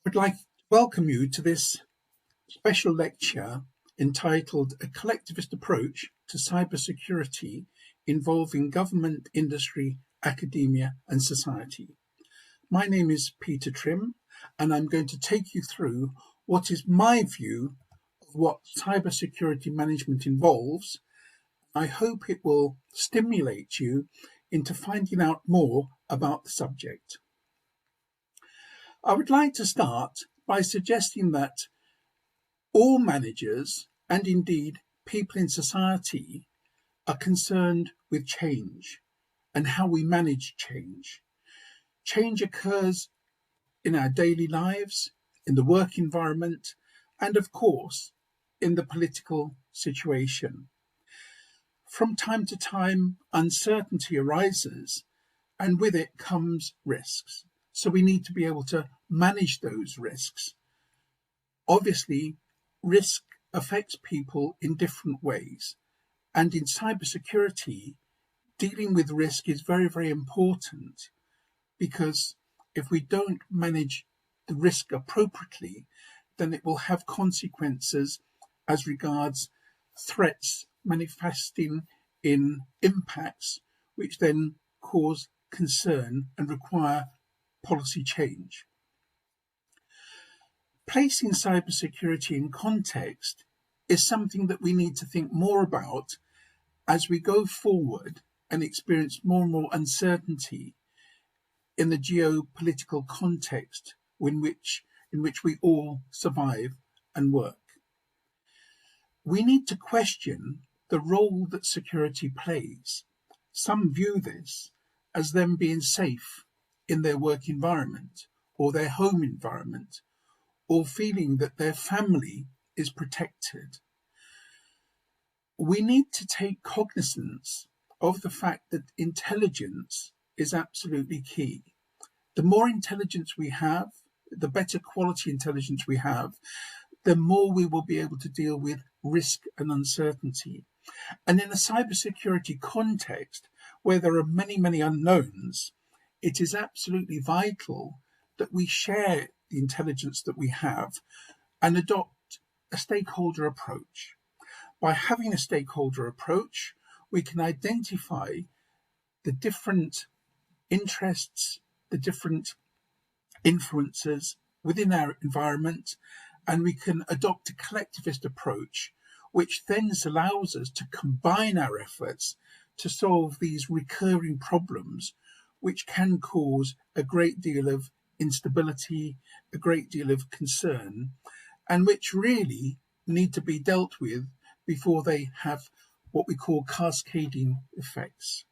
I'd like to welcome you to this special lecture entitled A Collectivist Approach to Cybersecurity Involving Government, Industry, Academia and Society. My name is Peter Trim, and I'm going to take you through what is my view of what cybersecurity management involves. I hope it will stimulate you into finding out more about the subject. I would like to start by suggesting that all managers, and indeed people in society, are concerned with change and how we manage change. Change occurs in our daily lives, in the work environment, and of course, in the political situation. From time to time, uncertainty arises, and with it comes risks. So we need to be able to manage those risks. Obviously, risk affects people in different ways. And in cybersecurity, dealing with risk is very, very important, because if we don't manage the risk appropriately, then it will have consequences as regards threats manifesting in impacts, which then cause concern and require policy change. Placing cybersecurity in context is something that we need to think more about as we go forward and experience more and more uncertainty in the geopolitical context in which we all survive and work. We need to question the role that security plays. Some view this as them being safe in their work environment or their home environment, or feeling that their family is protected. We need to take cognizance of the fact that intelligence is absolutely key. The more intelligence we have, the better quality intelligence we have, the more we will be able to deal with risk and uncertainty. And in a cybersecurity context, where there are many, many unknowns, it is absolutely vital that we share the intelligence that we have and adopt a stakeholder approach. By having a stakeholder approach, we can identify the different interests, the different influences within our environment, and we can adopt a collectivist approach, which then allows us to combine our efforts to solve these recurring problems, which can cause a great deal of instability, a great deal of concern, and which really need to be dealt with before they have what we call cascading effects.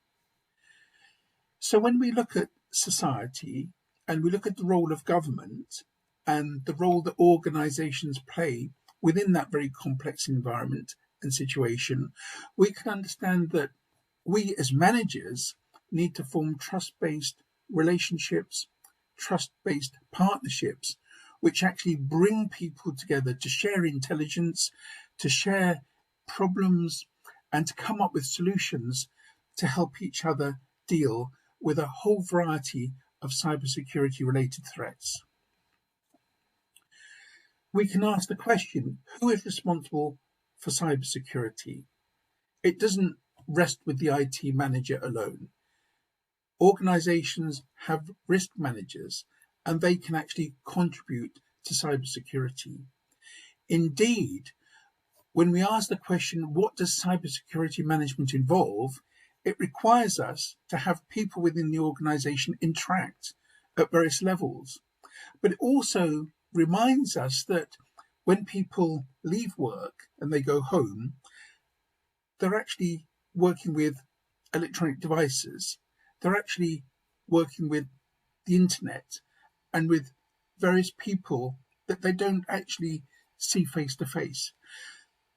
So when we look at society and we look at the role of government and the role that organizations play within that very complex environment and situation, we can understand that we as managers need to form trust-based relationships, trust-based partnerships, which actually bring people together to share intelligence, to share problems, and to come up with solutions to help each other deal with a whole variety of cybersecurity related threats. We can ask the question, who is responsible for cybersecurity? It doesn't rest with the IT manager alone. Organizations have risk managers, and they can actually contribute to cybersecurity. Indeed, when we ask the question, what does cybersecurity management involve? It requires us to have people within the organization interact at various levels. But it also reminds us that when people leave work and they go home, they're actually working with electronic devices. They're actually working with the internet and with various people that they don't actually see face to face.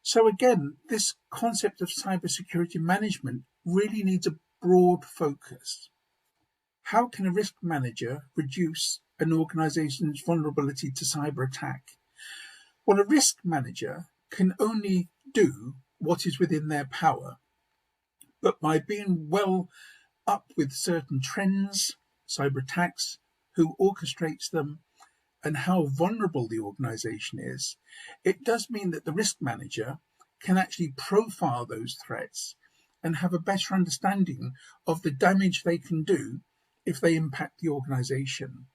So again, this concept of cybersecurity management really needs a broad focus. How can a risk manager reduce an organization's vulnerability to cyber attack? Well, a risk manager can only do what is within their power, but by being well up with certain trends, cyber attacks, who orchestrates them, and how vulnerable the organization is, it does mean that the risk manager can actually profile those threats and have a better understanding of the damage they can do if they impact the organization.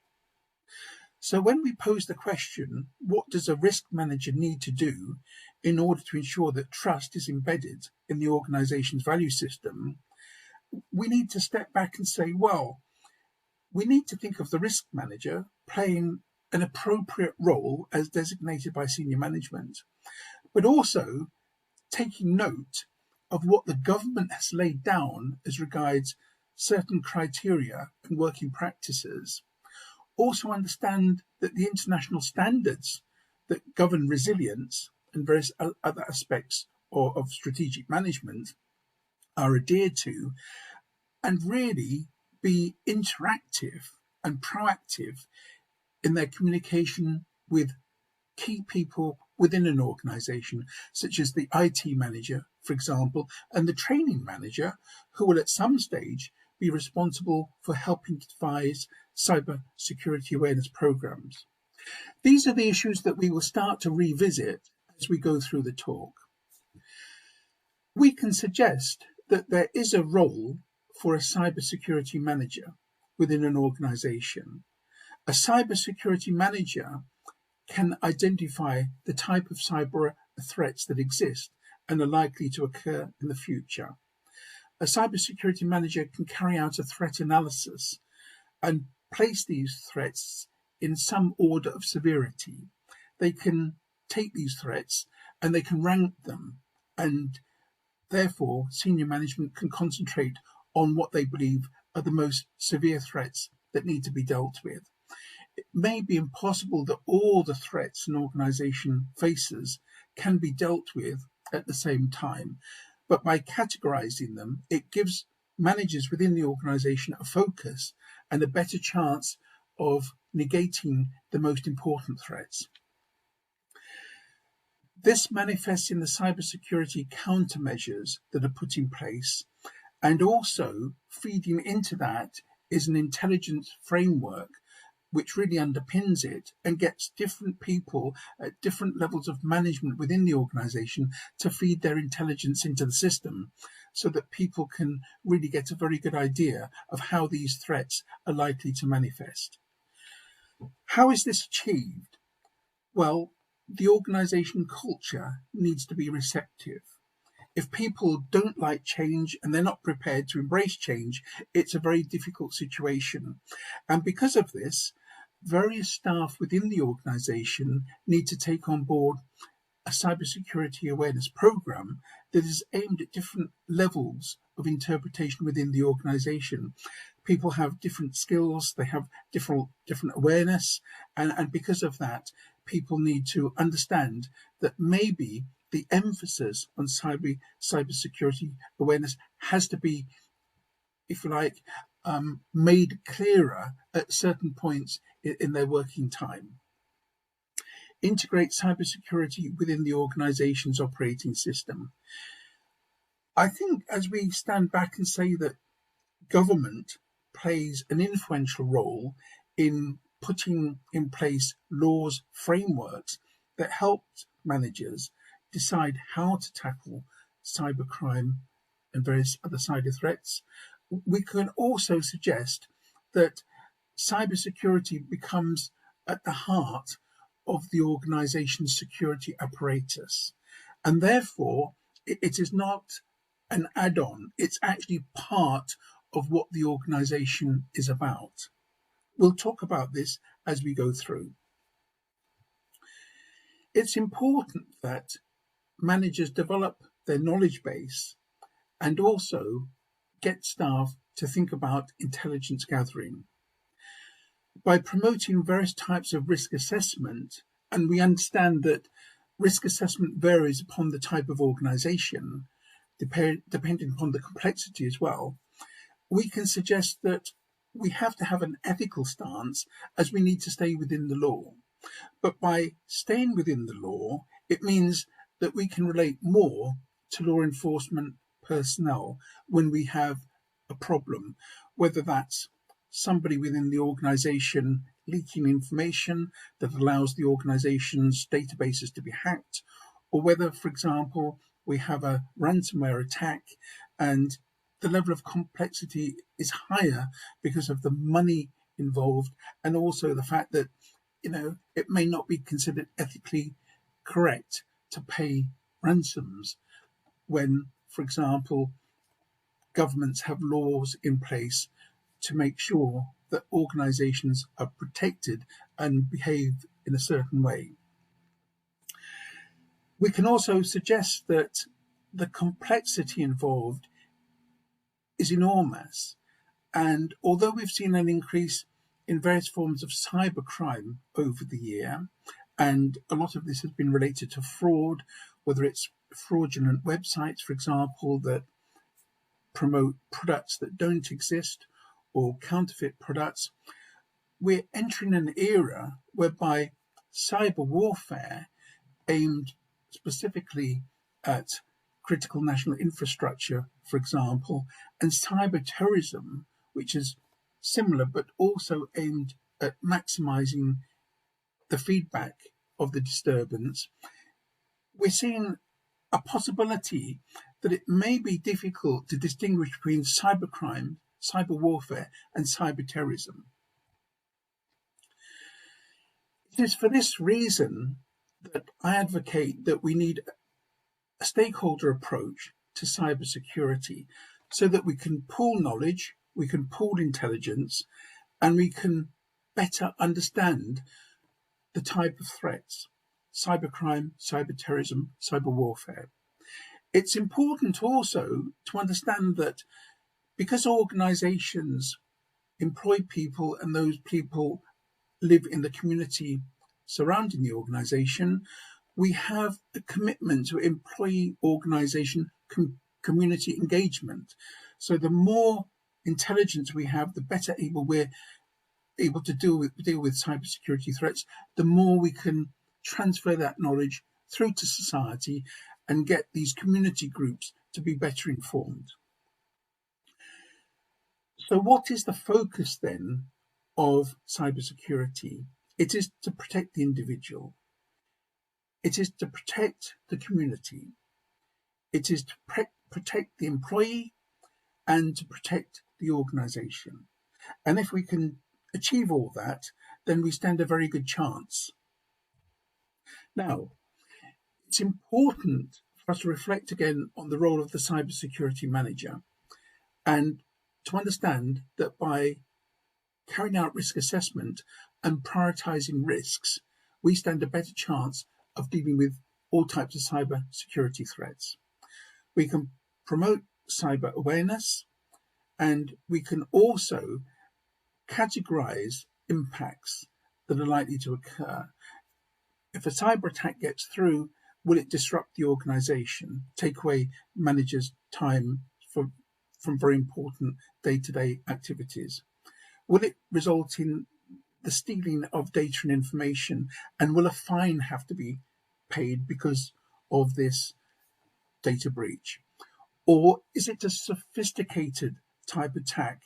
So when we pose the question, what does a risk manager need to do in order to ensure that trust is embedded in the organization's value system, we need to step back and say, well, we need to think of the risk manager playing an appropriate role as designated by senior management, but also taking note of what the government has laid down as regards certain criteria and working practices. Also understand that the international standards that govern resilience and various other aspects of strategic management are adhered to, and really be interactive and proactive in their communication with key people within an organization, such as the IT manager, for example, and the training manager, who will at some stage be responsible for helping devise cyber security awareness programs. These are the issues that we will start to revisit as we go through the talk. We can suggest that there is a role for a cybersecurity manager within an organization. A cybersecurity manager can identify the type of cyber threats that exist and are likely to occur in the future. A cybersecurity manager can carry out a threat analysis and place these threats in some order of severity. They can take these threats and they can rank them, and therefore senior management can concentrate on what they believe are the most severe threats that need to be dealt with. It may be impossible that all the threats an organization faces can be dealt with at the same time, but by categorizing them, it gives managers within the organization a focus and a better chance of negating the most important threats. This manifests in the cybersecurity countermeasures that are put in place, and also feeding into that is an intelligence framework which really underpins it and gets different people at different levels of management within the organization to feed their intelligence into the system, so that people can really get a very good idea of how these threats are likely to manifest. How is this achieved? Well, the organization culture needs to be receptive. If people don't like change and they're not prepared to embrace change, it's a very difficult situation. And because of this, various staff within the organization need to take on board a cybersecurity awareness program that is aimed at different levels of interpretation within the organization. People have different skills, they have different awareness, and because of that, people need to understand that maybe the emphasis on cybersecurity awareness has to be, if you like, made clearer at certain points in their working time. Integrate cybersecurity within the organization's operating system. I think as we stand back and say that government plays an influential role in putting in place laws, frameworks that help managers decide how to tackle cybercrime and various other cyber threats, we can also suggest that cybersecurity becomes at the heart of the organization's security apparatus. And therefore, it is not an add-on, it's actually part of what the organization is about. We'll talk about this as we go through. It's important that managers develop their knowledge base and also get staff to think about intelligence gathering. By promoting various types of risk assessment, and we understand that risk assessment varies upon the type of organization, depending upon the complexity as well, we can suggest that we have to have an ethical stance as we need to stay within the law. But by staying within the law, it means that we can relate more to law enforcement personnel when we have a problem, whether that's somebody within the organization leaking information that allows the organization's databases to be hacked, or whether, for example, we have a ransomware attack and the level of complexity is higher because of the money involved, and also the fact that, it may not be considered ethically correct to pay ransoms when, for example, governments have laws in place to make sure that organizations are protected and behave in a certain way. We can also suggest that the complexity involved is enormous, and although we've seen an increase in various forms of cybercrime over the year, and a lot of this has been related to fraud, whether it's fraudulent websites, for example, that promote products that don't exist, or counterfeit products, we're entering an era whereby cyber warfare aimed specifically at critical national infrastructure, for example, and cyber terrorism, which is similar but also aimed at maximizing the feedback of the disturbance, we're seeing a possibility that it may be difficult to distinguish between cybercrime, cyber warfare, and cyber terrorism. It is for this reason that I advocate that we need a stakeholder approach to cybersecurity so that we can pool knowledge, we can pool intelligence, and we can better understand the type of threats: cybercrime, cyber terrorism, cyber warfare. It's important also to understand that because organizations employ people and those people live in the community surrounding the organization, we have a commitment to employee organization community engagement. So the more intelligence we have, the better we're able to deal with cybersecurity threats, the more we can transfer that knowledge through to society and get these community groups to be better informed. So what is the focus then of cybersecurity? It is to protect the individual. It is to protect the community. It is to protect the employee and to protect the organization. And if we can achieve all that, then we stand a very good chance. Now, it's important for us to reflect again on the role of the cybersecurity manager and to understand that by carrying out risk assessment and prioritizing risks, we stand a better chance of dealing with all types of cyber security threats. We can promote cyber awareness, and we can also categorize impacts that are likely to occur. If a cyber attack gets through, will it disrupt the organization, take away managers' time from very important day-to-day activities? Will it result in the stealing of data and information, and will a fine have to be paid because of this data breach? Or is it a sophisticated type attack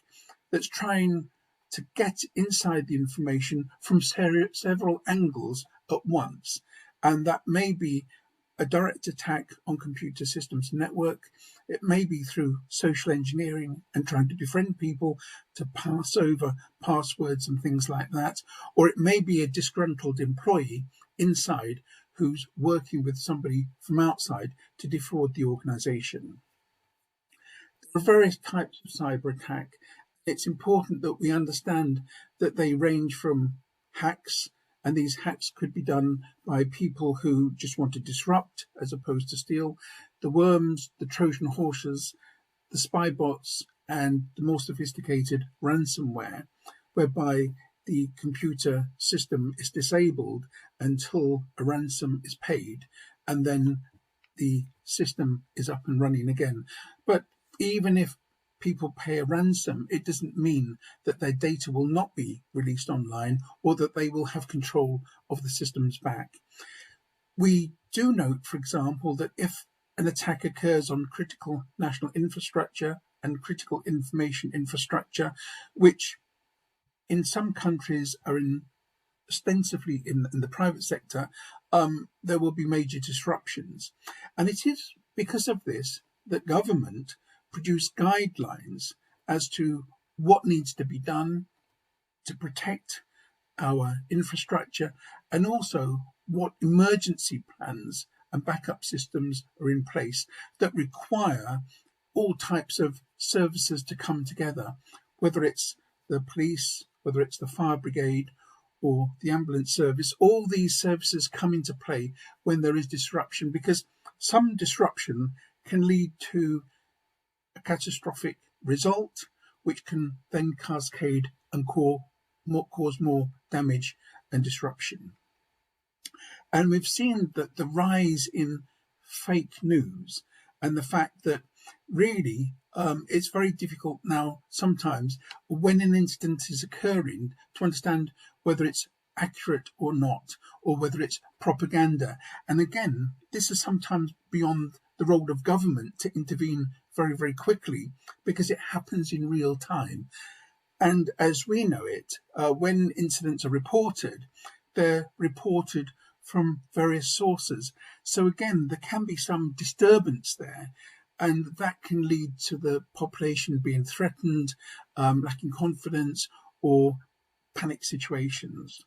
that's trying to get inside the information from several angles at once? And that may be a direct attack on computer systems and network. It may be through social engineering and trying to befriend people to pass over passwords and things like that. Or it may be a disgruntled employee inside who's working with somebody from outside to defraud the organization. There are various types of cyber attack. It's important that we understand that they range from hacks, and these hacks could be done by people who just want to disrupt as opposed to steal, the worms, the Trojan horses, the spy bots, and the more sophisticated ransomware, whereby the computer system is disabled until a ransom is paid, and then the system is up and running again. But even if people pay a ransom, it doesn't mean that their data will not be released online or that they will have control of the systems back. We do note, for example, that if an attack occurs on critical national infrastructure and critical information infrastructure, which in some countries are in ostensibly in the private sector, there will be major disruptions. And it is because of this that government produce guidelines as to what needs to be done to protect our infrastructure, and also what emergency plans and backup systems are in place that require all types of services to come together, whether it's the police, whether it's the fire brigade or the ambulance service. All these services come into play when there is disruption, because some disruption can lead to a catastrophic result, which can then cascade and cause more damage and disruption. And we've seen that the rise in fake news and the fact that really it's very difficult now sometimes when an incident is occurring to understand whether it's accurate or not, or whether it's propaganda. And again, this is sometimes beyond the role of government to intervene very, very quickly, because it happens in real time. And as we know it, when incidents are reported, they're reported from various sources. So again, there can be some disturbance there, and that can lead to the population being threatened, lacking confidence, or panic situations.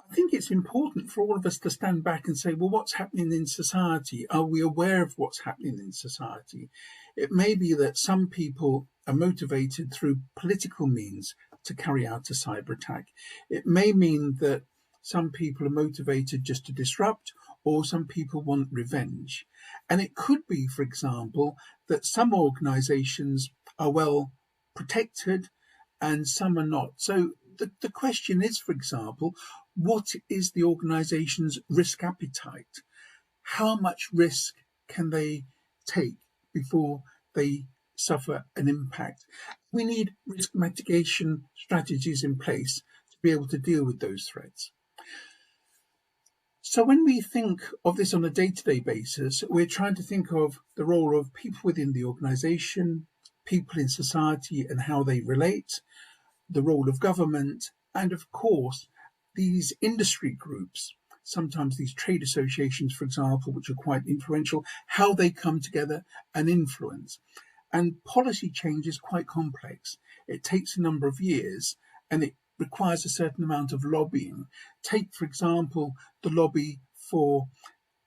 I think it's important for all of us to stand back and say, well, what's happening in society? Are we aware of what's happening in society? It may be that some people are motivated through political means to carry out a cyber attack. It may mean that some people are motivated just to disrupt, or some people want revenge. And it could be, for example, that some organizations are well protected and some are not. So the question is, for example, what is the organization's risk appetite? How much risk can they take before they suffer an impact? We need risk mitigation strategies in place to be able to deal with those threats. So when we think of this on a day-to-day basis, we're trying to think of the role of people within the organization, people in society and how they relate, the role of government, and of course, these industry groups, sometimes these trade associations, for example, which are quite influential, how they come together and influence. And policy change is quite complex. It takes a number of years and it requires a certain amount of lobbying. Take, for example, the lobby for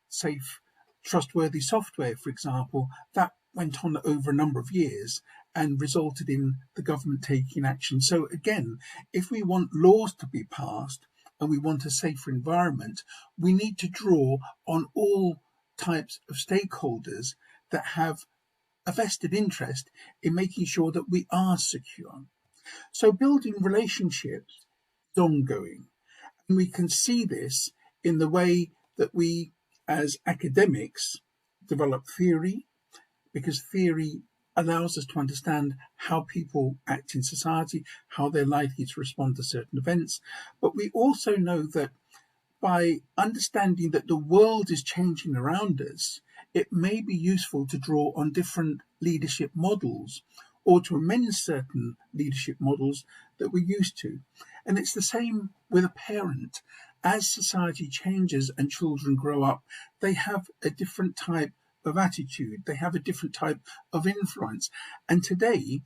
safe, trustworthy software, for example, that went on over a number of years and resulted in the government taking action. So again, if we want laws to be passed and we want a safer environment, we need to draw on all types of stakeholders that have a vested interest in making sure that we are secure. So building relationships is ongoing. And we can see this in the way that we, as academics, develop theory, because theory allows us to understand how people act in society, how they're likely to respond to certain events. But we also know that by understanding that the world is changing around us, it may be useful to draw on different leadership models or to amend certain leadership models that we're used to. And it's the same with a parent. As society changes and children grow up, they have a different type of attitude, they have a different type of influence. And today,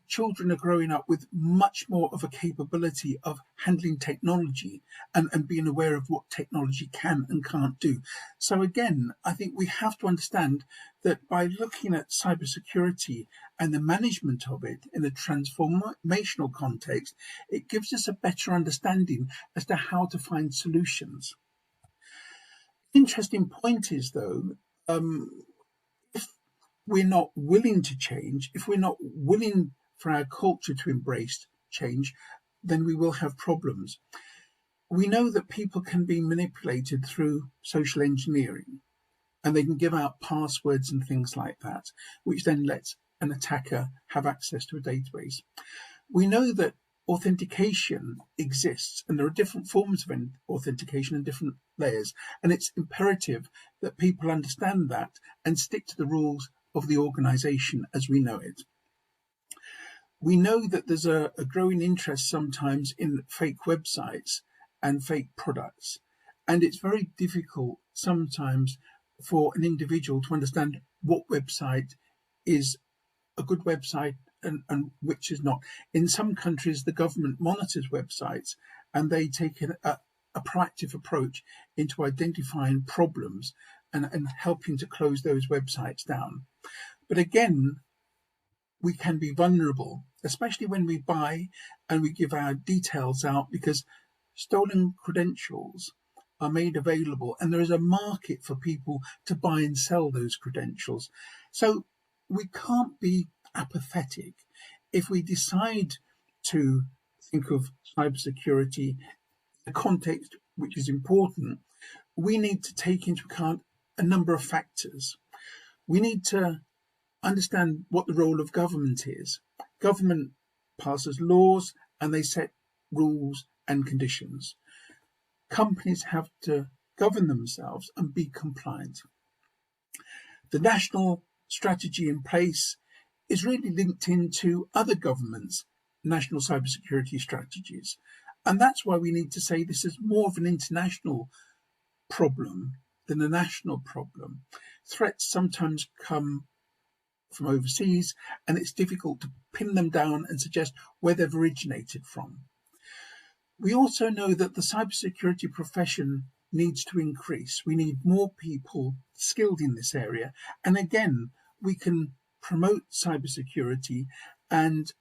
children are growing up with much more of a capability of handling technology and being aware of what technology can and can't do. So again, I think we have to understand that by looking at cybersecurity and the management of it in a transformational context, it gives us a better understanding as to how to find solutions. Interesting point is, though, if we're not willing to change, if we're not willing for our culture to embrace change, then we will have problems. We know that people can be manipulated through social engineering, and they can give out passwords and things like that, which then lets an attacker have access to a database. We know that authentication exists, and there are different forms of authentication and different layers, and it's imperative that people understand that and stick to the rules of the organization as we know it. We know that there's a growing interest sometimes in fake websites and fake products, and it's very difficult sometimes for an individual to understand what website is a good website and which is not. In some countries, the government monitors websites and they take a proactive approach into identifying problems and helping to close those websites down. But again, we can be vulnerable, especially when we buy and we give our details out, because stolen credentials are made available and there is a market for people to buy and sell those credentials. So we can't be apathetic. If we decide to think of cybersecurity, the context which is important, we need to take into account a number of factors. We need to understand what the role of government is. Government passes laws and they set rules and conditions. Companies have to govern themselves and be compliant. The national strategy in place is really linked into other governments' national cybersecurity strategies. And that's why we need to say this is more of an international problem than a national problem. Threats sometimes come from overseas, and it's difficult to pin them down and suggest where they've originated from. We also know that the cybersecurity profession needs to increase. We need more people skilled in this area. And again, we can promote cybersecurity and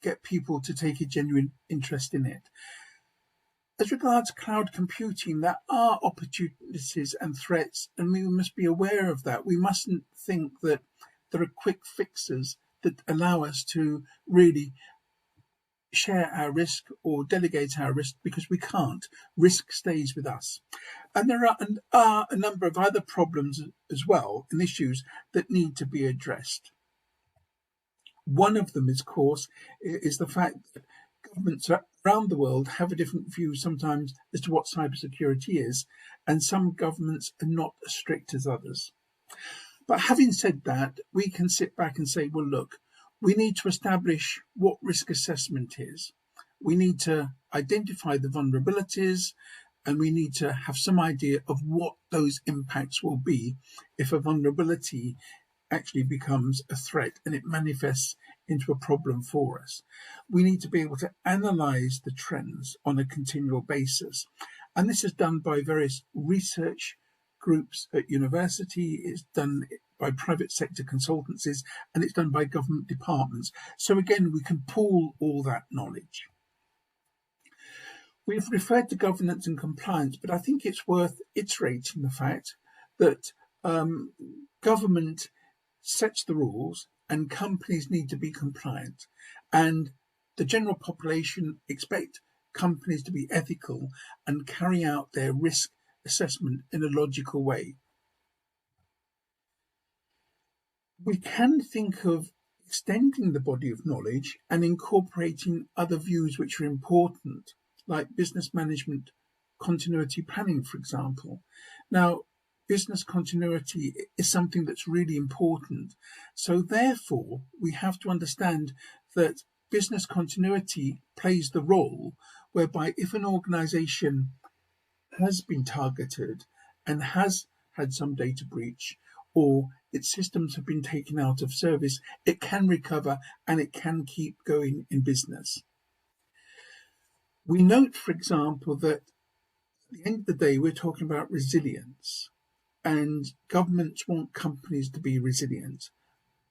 get people to take a genuine interest in it. As regards cloud computing, there are opportunities and threats, and we must be aware of that. We mustn't think that there are quick fixes that allow us to really share our risk or delegate our risk, because we can't. Risk stays with us. And there are a number of other problems as well and issues that need to be addressed. One of them, of course, is the fact that governments around the world have a different view sometimes as to what cybersecurity is, and some governments are not as strict as others. But having said that, we can sit back and say, well, look, we need to establish what risk assessment is. We need to identify the vulnerabilities, and we need to have some idea of what those impacts will be if a vulnerability actually becomes a threat and it manifests into a problem for us. We need to be able to analyze the trends on a continual basis. And this is done by various research groups at university, it's done by private sector consultancies, and it's done by government departments. So again, we can pool all that knowledge. We've referred to governance and compliance, but I think it's worth iterating the fact that government sets the rules and companies need to be compliant. And the general population expect companies to be ethical and carry out their risk assessment in a logical way. We can think of extending the body of knowledge and incorporating other views which are important, like business management continuity planning, for example. Now, business continuity is something that's really important. So therefore, we have to understand that business continuity plays the role whereby if an organization has been targeted and has had some data breach, or its systems have been taken out of service, it can recover and it can keep going in business. We note, for example, that at the end of the day, we're talking about resilience, and governments want companies to be resilient.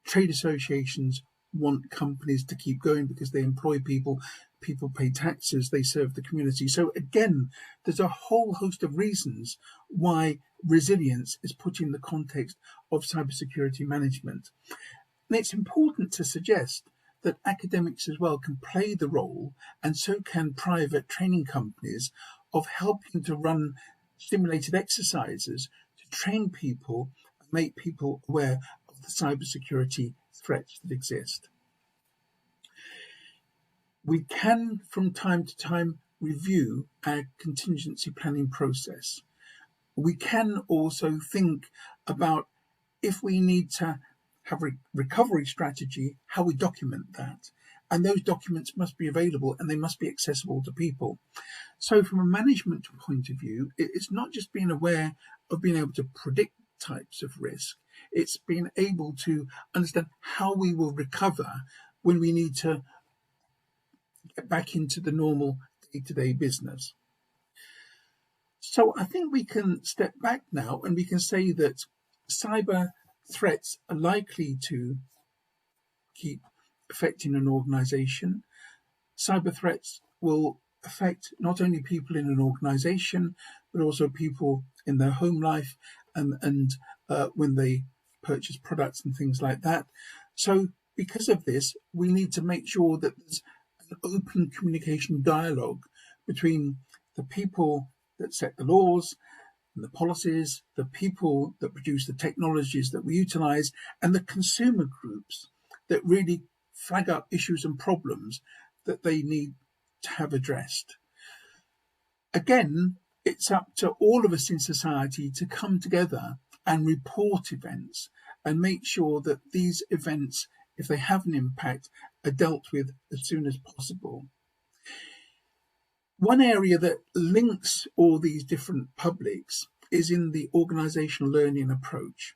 Trade associations want companies to keep going because they employ people, people pay taxes, they serve the community. So again, there's a whole host of reasons why resilience is put in the context of cybersecurity management. And it's important to suggest that academics as well can play the role, and so can private training companies, of helping to run simulated exercises to train people and make people aware of the cybersecurity threats that exist. We can, from time to time, review our contingency planning process. We can also think about, if we need to have a recovery strategy, how we document that. and those documents must be available and they must be accessible to people. So from a management point of view, it's not just being aware of being able to predict types of risk, it's being able to understand how we will recover when we need to get back into the normal day-to-day business. So I think we can step back now and we can say that cyber threats are likely to keep affecting an organization. Cyber threats will affect not only people in an organization, but also people in their home life and when they purchase products and things like that. So because of this, we need to make sure that there's an open communication dialogue between the people that set the laws and the policies, the people that produce the technologies that we utilize, and the consumer groups that really flag up issues and problems that they need to have addressed. Again, it's up to all of us in society to come together and report events and make sure that these events, if they have an impact, are dealt with as soon as possible. One area that links all these different publics is in the organizational learning approach.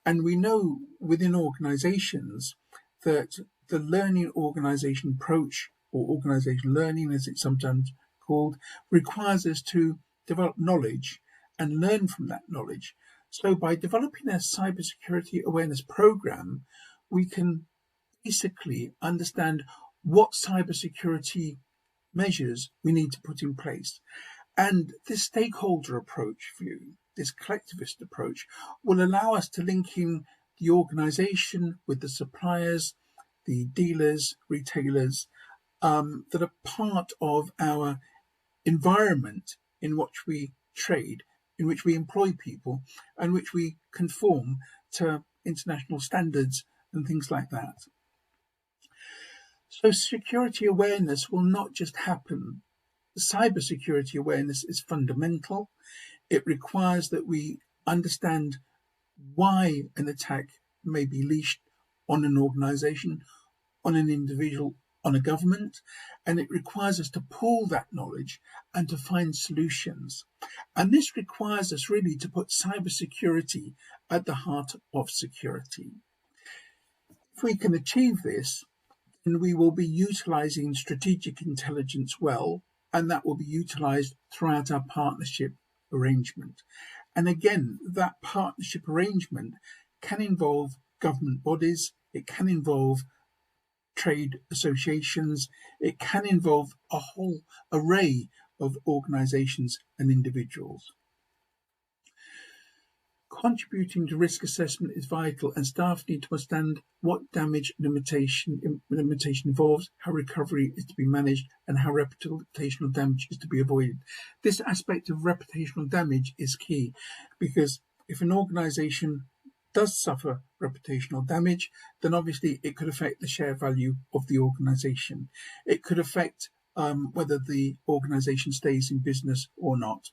And we know within organizations that the learning organization approach, or organizational learning as it's sometimes called, requires us to develop knowledge and learn from that knowledge. So by developing a cybersecurity awareness program, we can basically understand what cybersecurity measures we need to put in place. And this stakeholder approach view, this collectivist approach, will allow us to link in the organization with the suppliers, the dealers, retailers, that are part of our environment in which we trade, in which we employ people, and which we conform to international standards and things like that. So security awareness will not just happen. Cybersecurity awareness is fundamental. It requires that we understand why an attack may be leashed on an organization, on an individual, on a government, and it requires us to pool that knowledge and to find solutions. And this requires us really to put cybersecurity at the heart of security. If we can achieve this, then we will be utilizing strategic intelligence well, and that will be utilized throughout our partnership arrangement. And again, that partnership arrangement can involve government bodies, it can involve trade associations, it can involve a whole array of organizations and individuals. Contributing to risk assessment is vital, and staff need to understand what damage limitation involves, how recovery is to be managed, and how reputational damage is to be avoided. This aspect of reputational damage is key, because if an organization does suffer reputational damage, then obviously it could affect the share value of the organization. It could affect whether the organization stays in business or not.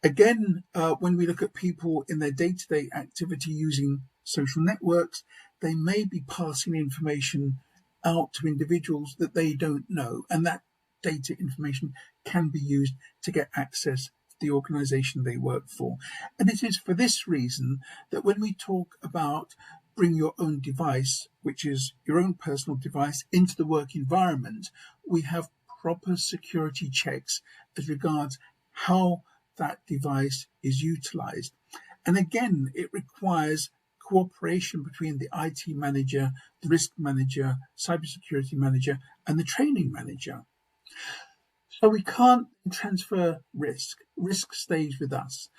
Again, when we look at people in their day-to-day activity using social networks, they may be passing information out to individuals that they don't know, and that data information can be used to get access to the organization they work for. And it is for this reason that when we talk about bring your own device, which is your own personal device, into the work environment, we have proper security checks as regards how that device is utilized. And again, it requires cooperation between the IT manager, the risk manager, cybersecurity manager, and the training manager. So we can't transfer risk. Risk stays with us.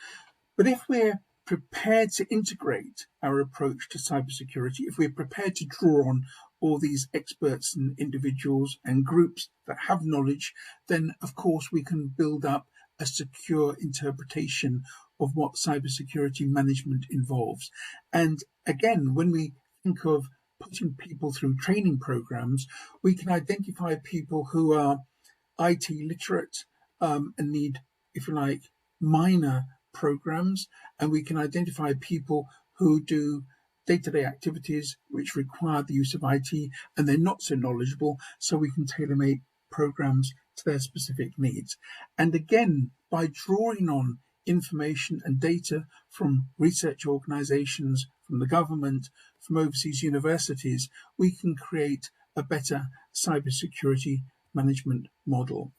But if we're prepared to integrate our approach to cybersecurity, if we're prepared to draw on all these experts and individuals and groups that have knowledge, then of course we can build up a secure interpretation of what cybersecurity management involves. And again, when we think of putting people through training programs, we can identify people who are IT literate and need, if you like, minor programs, and we can identify people who do day-to-day activities which require the use of IT and they're not so knowledgeable, so we can tailor-make programs to their specific needs. And again, by drawing on information and data from research organizations, from the government, from overseas universities, we can create a better cybersecurity management model.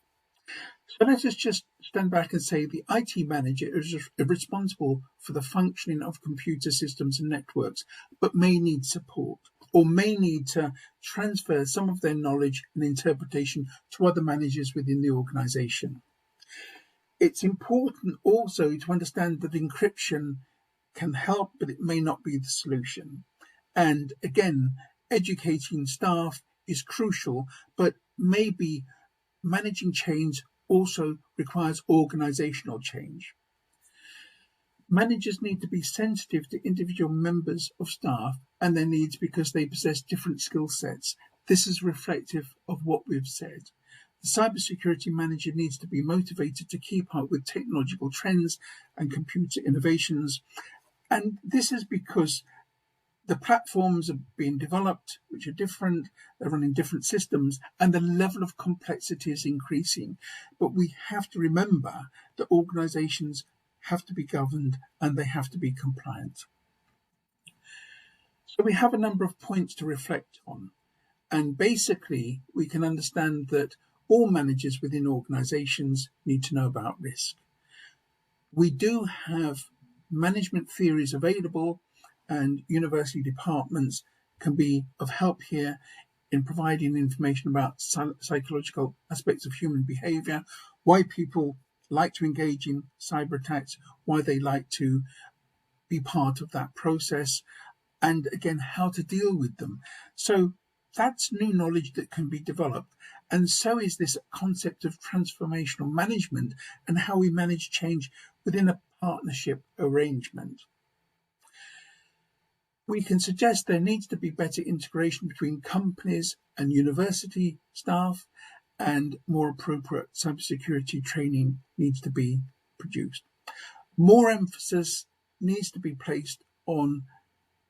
So let us just stand back and say the IT manager is responsible for the functioning of computer systems and networks, but may need support or may need to transfer some of their knowledge and interpretation to other managers within the organization. It's important also to understand that encryption can help, but it may not be the solution. And again, educating staff is crucial, but maybe managing change also requires organizational change. Managers need to be sensitive to individual members of staff and their needs because they possess different skill sets. This is reflective of what we've said. The cybersecurity manager needs to be motivated to keep up with technological trends and computer innovations. And this is because the platforms are being developed, which are different, they're running different systems, and the level of complexity is increasing. But we have to remember that organizations have to be governed and they have to be compliant. So we have a number of points to reflect on. And basically, we can understand that all managers within organizations need to know about risk. We do have management theories available, and university departments can be of help here in providing information about psychological aspects of human behavior, why people like to engage in cyber attacks, why they like to be part of that process, and again, how to deal with them. So that's new knowledge that can be developed. And so is this concept of transformational management and how we manage change within a partnership arrangement. We can suggest there needs to be better integration between companies and university staff, and more appropriate cybersecurity training needs to be produced. More emphasis needs to be placed on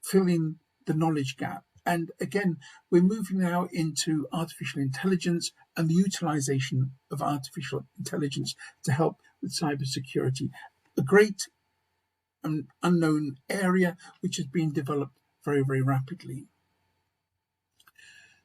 filling the knowledge gap. And again, we're moving now into artificial intelligence and the utilization of artificial intelligence to help with cybersecurity, a great and unknown area which is being developed very, very rapidly.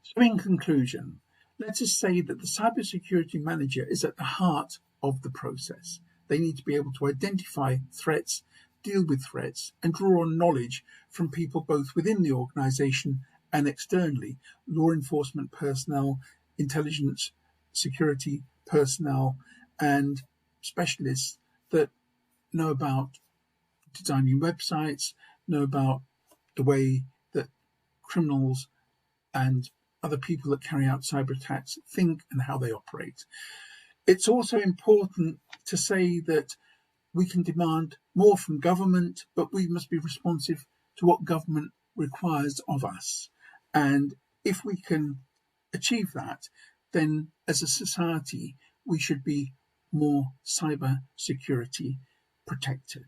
So in conclusion, let us say that the cybersecurity manager is at the heart of the process. They need to be able to identify threats, deal with threats, and draw on knowledge from people both within the organization and externally, law enforcement personnel, intelligence security personnel, and specialists that know about designing websites, know about the way that criminals and other people that carry out cyber attacks think and how they operate. It's also important to say that we can demand more from government, but we must be responsive to what government requires of us. And if we can achieve that, then as a society, we should be more cyber security protected.